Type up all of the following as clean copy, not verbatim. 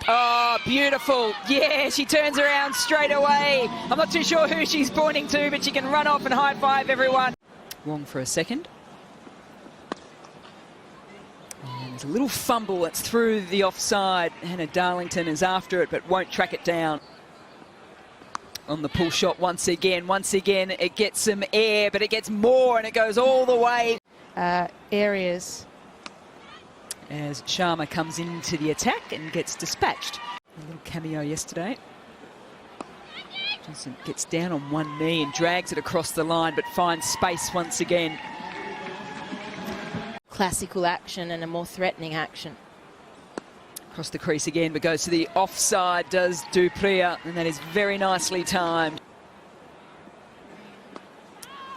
Oh, beautiful. Yeah, she turns around straight away. I'm not too sure who she's pointing to, but she can run off and high-five everyone. Wong for a second. And there's a little fumble that's through the offside. Hannah Darlington is after it, but won't track it down. On the pull shot once again. Once again, it gets some air, but it gets more, and it goes all the way. Areas. As Sharma comes into the attack and gets dispatched. A little cameo yesterday. Johnson gets down on one knee and drags it across the line, but finds space once again. Classical action and a more threatening action. Across the crease again, but goes to the offside, does Dupria, and that is very nicely timed.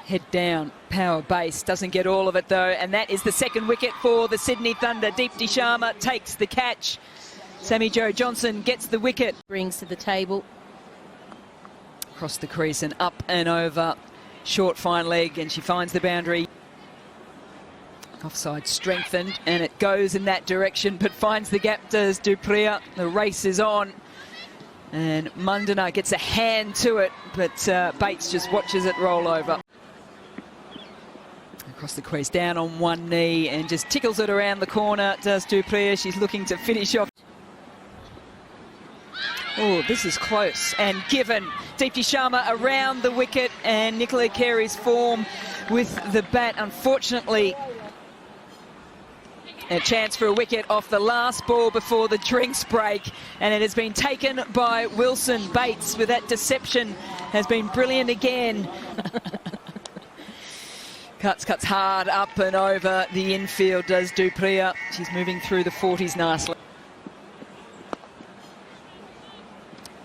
Head down, power base, doesn't get all of it though, and that is the second wicket for the Sydney Thunder. Deepti Sharma takes the catch. Sammy Jo Johnson gets the wicket. Brings to the table. Across the crease and up and over. Short fine leg, and she finds the boundary. Offside strengthened, and it goes in that direction, but finds the gap, does Dupria. The race is on. And Mundana gets a hand to it, but Bates just watches it roll over. Across the crease, down on one knee, and just tickles it around the corner, does Dupria. She's looking to finish off. Oh, this is close and given. Deepti Sharma around the wicket, and Nicola Carey's form with the bat, unfortunately. A chance for a wicket off the last ball before the drinks break, and it has been taken by Wilson. Bates, with that deception, has been brilliant again. Cuts hard up and over the infield, does Dupria. She's moving through the 40s nicely.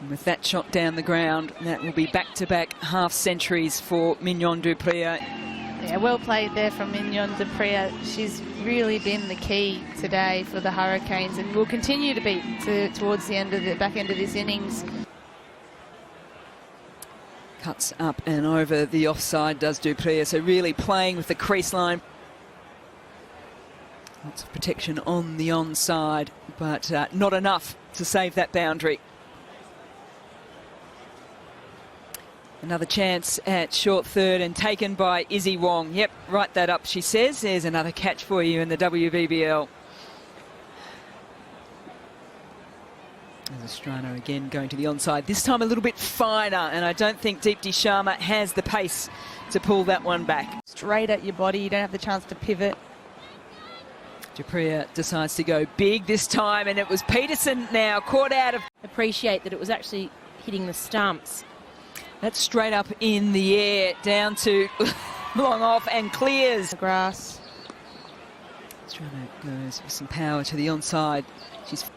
And with that shot down the ground, that will be back-to-back half centuries for Mignon Dupria. Yeah, well played there from Mignon Dupria. She's really been the key today for the Hurricanes, and will continue to be towards the end of the back end of this innings. Cuts up and over the offside, does Dupria. So really playing with the crease line. Lots of protection on the onside, but not enough to save that boundary. Another chance at short third, and taken by Izzy Wong. Yep, write that up, she says. There's another catch for you in the WBBL. There's Estrano again going to the onside. This time a little bit finer, and I don't think Deepti Sharma has the pace to pull that one back. Straight at your body, you don't have the chance to pivot. Dupria decides to go big this time, and it was Peterson now caught out of... Appreciate that it was actually hitting the stumps. That's straight up in the air, down to long off, and clears. The grass. Estrano goes with some power to the onside. It's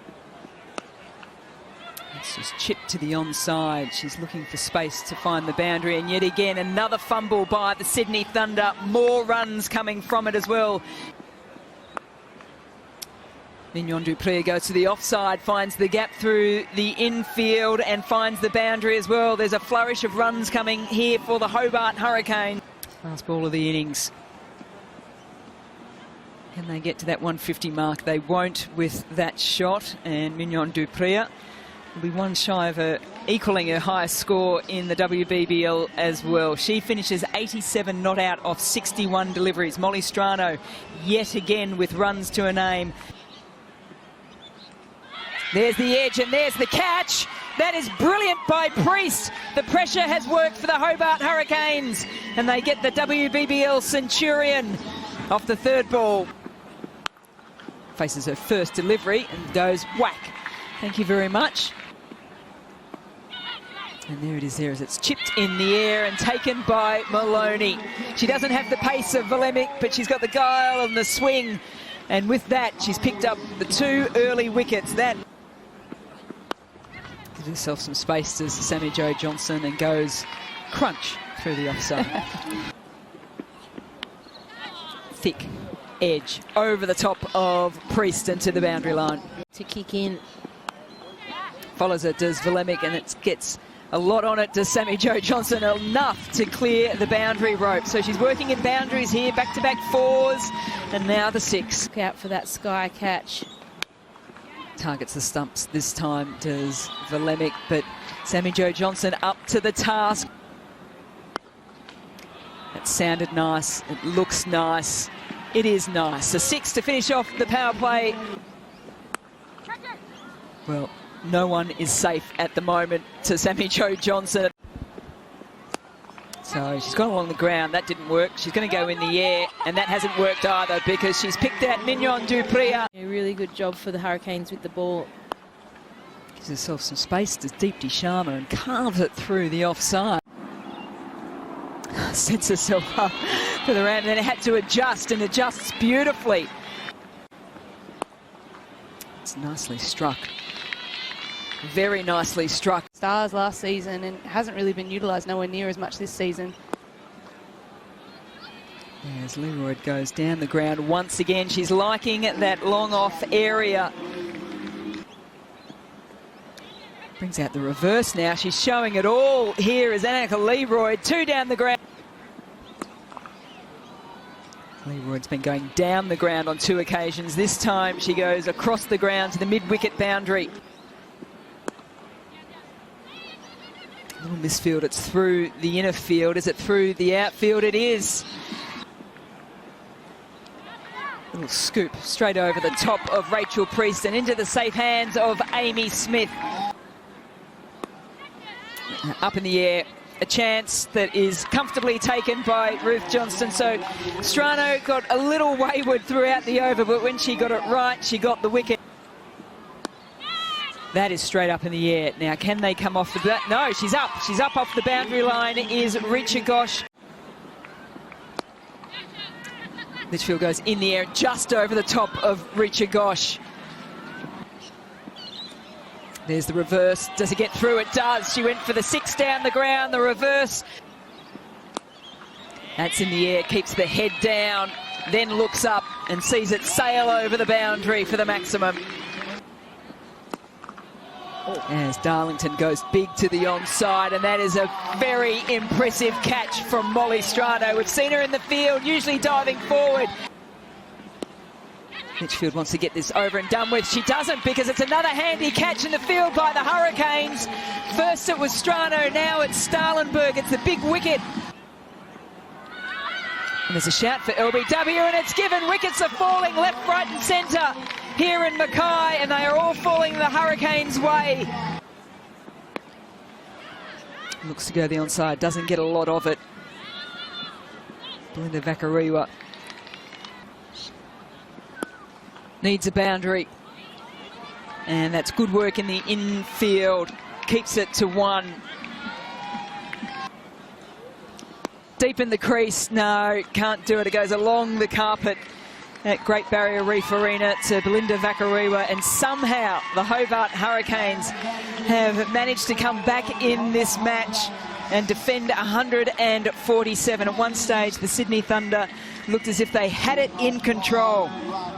just chipped to the onside. She's looking for space to find the boundary, and yet again another fumble by the Sydney Thunder. More runs coming from it as well. Mignon Dupria goes to the offside, finds the gap through the infield and finds the boundary as well. There's a flourish of runs coming here for the Hobart Hurricanes. Last ball of the innings. Can they get to that 150 mark? They won't with that shot, and Mignon Dupria will be one shy of equaling her highest score in the WBBL as well. She finishes 87 not out off 61 deliveries. Molly Strano yet again with runs to her name. There's the edge, and there's the catch. That is brilliant by Priest. The pressure has worked for the Hobart Hurricanes, and they get the WBBL Centurion off the third ball. Faces her first delivery and goes whack. Thank you very much. And there it is there as it's chipped in the air and taken by Maloney. She doesn't have the pace of Volemic, but she's got the guile and the swing. And with that, she's picked up the 2 early wickets. That gives herself some space to Sammy Jo Johnson and goes crunch through the offside. Thick edge over the top of Priest into the boundary line. To kick in. Follows it, does Volemic, and it gets a lot on it, does Sammy Jo Johnson, enough to clear the boundary rope. So she's working in boundaries here, back-to-back 4s, and now the 6. Look out for that sky catch. Targets the stumps this time, does Valemic, but Sammy Jo Johnson up to the task. It sounded nice, it looks nice, it is nice. A 6 to finish off the power play. Well, no one is safe at the moment to Sammy Jo Johnson. So she's gone along the ground, that didn't work. She's going to go in the air, and that hasn't worked either because she's picked out Mignon Dupria. A really good job for the Hurricanes with the ball. Gives herself some space to Deepti Sharma and carves it through the offside. Sets herself up for the round and then had to adjust, and adjusts beautifully. It's nicely struck. Very nicely struck. Stars last season and hasn't really been utilised nowhere near as much this season. As Leroy goes down the ground once again, she's liking that long off area. Brings out the reverse now. She's showing it all here as Annika Leroy, 2 down the ground. Leroy's been going down the ground on 2 occasions. This time she goes across the ground to the mid-wicket boundary. Little misfield, it's through the inner field. Is it through the outfield? It is. Little scoop straight over the top of Rachel Priest and into the safe hands of Amy Smith. Up in the air, a chance that is comfortably taken by Ruth Johnston. So Strano got a little wayward throughout the over, but when she got it right, she got the wicket. That is straight up in the air. Now, can they come off the bat? No, she's up. She's up off the boundary line is Richa Ghosh. Litchfield goes in the air just over the top of Richa Ghosh. There's the reverse. Does it get through? It does. She went for the 6 down the ground. The reverse. That's in the air. Keeps the head down. Then looks up and sees it sail over the boundary for the maximum. As Darlington goes big to the onside, and that is a very impressive catch from Molly Strano. We've seen her in the field, usually diving forward. Litchfield wants to get this over and done with. She doesn't, because it's another handy catch in the field by the Hurricanes. First it was Strano, now it's Starlenberg. It's the big wicket. And there's a shout for LBW, and it's given. Wickets are falling left, right and centre here in Mackay, and they are all falling the Hurricanes' way. Looks to go the onside, doesn't get a lot of it. Belinda Vakarewa needs a boundary, and that's good work in the infield. Keeps it to 1. Deep in the crease, no, can't do it. It goes along the carpet at Great Barrier Reef Arena to Belinda Vakarewa, and somehow the Hobart Hurricanes have managed to come back in this match and defend 147. At one stage, the Sydney Thunder looked as if they had it in control.